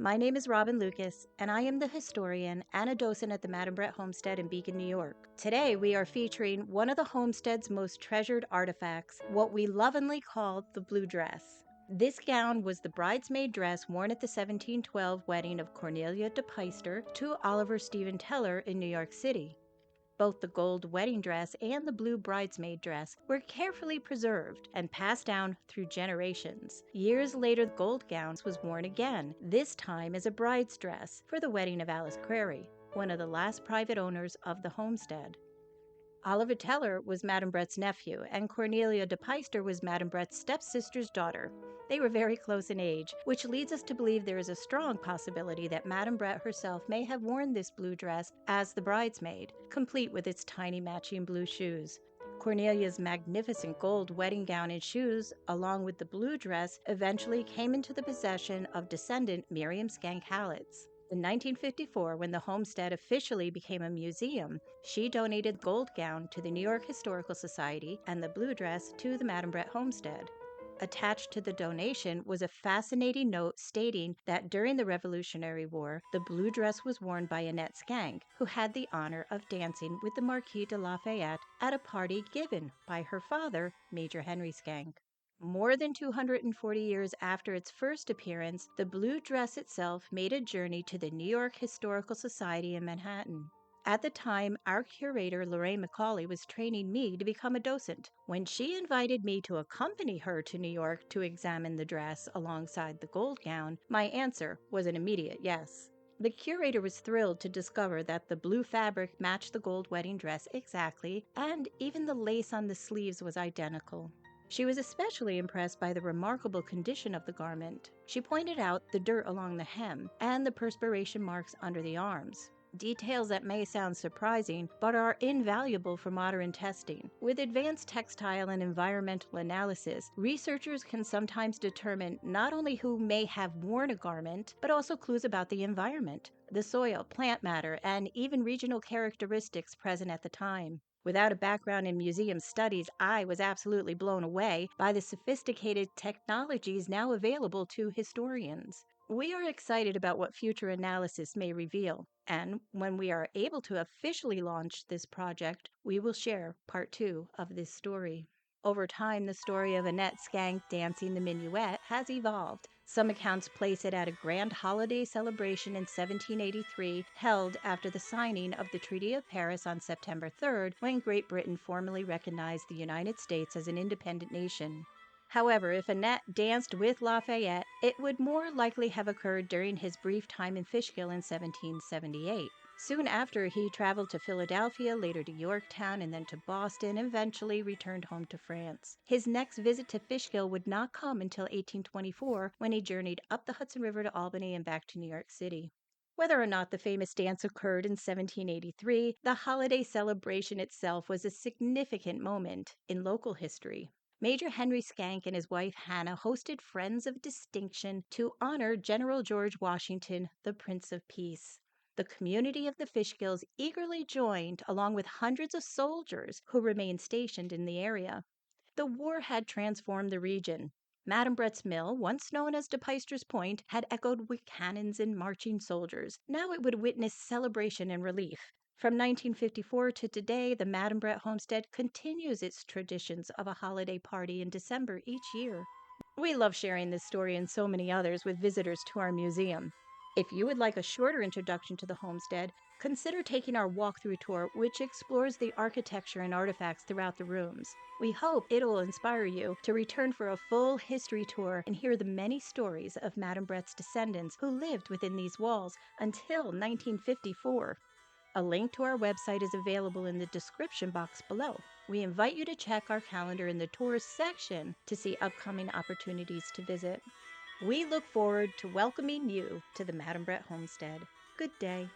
My name is Robin Lucas, and I am the historian and a docent at the Madam Brett Homestead in Beacon, New York. Today, we are featuring one of the homestead's most treasured artifacts, what we lovingly call the blue dress. This gown was the bridesmaid dress worn at the 1712 wedding of Cornelia Depeyster to Oliver Stephen Teller in New York City. Both the gold wedding dress and the blue bridesmaid dress were carefully preserved and passed down through generations. Years later, the gold gown was worn again, this time as a bride's dress for the wedding of Alice Crary, one of the last private owners of the homestead. Oliver Teller was Madam Brett's nephew, and Cornelia Depeyster was Madam Brett's stepsister's daughter. They were very close in age, which leads us to believe there is a strong possibility that Madam Brett herself may have worn this blue dress as the bridesmaid, complete with its tiny matching blue shoes. Cornelia's magnificent gold wedding gown and shoes, along with the blue dress, eventually came into the possession of descendant Miriam Schenck Halitz. In 1954, when the homestead officially became a museum, she donated the gold gown to the New York Historical Society and the blue dress to the Madam Brett Homestead. Attached to the donation was a fascinating note stating that during the Revolutionary War, the blue dress was worn by Annette Schenck, who had the honor of dancing with the Marquis de Lafayette at a party given by her father, Major Henry Schenck. More than 240 years after its first appearance, the blue dress itself made a journey to the New York Historical Society in Manhattan. At the time, our curator, Lorraine McCauley, was training me to become a docent. When she invited me to accompany her to New York to examine the dress alongside the gold gown, my answer was an immediate yes. The curator was thrilled to discover that the blue fabric matched the gold wedding dress exactly, and even the lace on the sleeves was identical. She was especially impressed by the remarkable condition of the garment. She pointed out the dirt along the hem and the perspiration marks under the arms. Details that may sound surprising, but are invaluable for modern testing. With advanced textile and environmental analysis, researchers can sometimes determine not only who may have worn a garment, but also clues about the environment, the soil, plant matter, and even regional characteristics present at the time. Without a background in museum studies, I was absolutely blown away by the sophisticated technologies now available to historians. We are excited about what future analysis may reveal, and when we are able to officially launch this project, we will share part 2 of this story. Over time, the story of Annette Schenck dancing the minuet has evolved. Some accounts place it at a grand holiday celebration in 1783 held after the signing of the Treaty of Paris on September 3rd, when Great Britain formally recognized the United States as an independent nation. However, if Annette danced with Lafayette, it would more likely have occurred during his brief time in Fishkill in 1778. Soon after, he traveled to Philadelphia, later to Yorktown, and then to Boston, and eventually returned home to France. His next visit to Fishkill would not come until 1824, when he journeyed up the Hudson River to Albany and back to New York City. Whether or not the famous dance occurred in 1783, the holiday celebration itself was a significant moment in local history. Major Henry Schenck and his wife Hannah hosted friends of distinction to honor General George Washington, the Prince of Peace. The community of the Fishkills eagerly joined, along with hundreds of soldiers who remained stationed in the area. The war had transformed the region. Madam Brett's Mill, once known as Depeyster's Point, had echoed with cannons and marching soldiers. Now it would witness celebration and relief. From 1954 to today, the Madam Brett Homestead continues its traditions of a holiday party in December each year. We love sharing this story and so many others with visitors to our museum. If you would like a shorter introduction to the homestead, consider taking our walkthrough tour, which explores the architecture and artifacts throughout the rooms. We hope it will inspire you to return for a full history tour and hear the many stories of Madam Brett's descendants who lived within these walls until 1954. A link to our website is available in the description box below. We invite you to check our calendar in the tours section to see upcoming opportunities to visit. We look forward to welcoming you to the Madam Brett Homestead. Good day.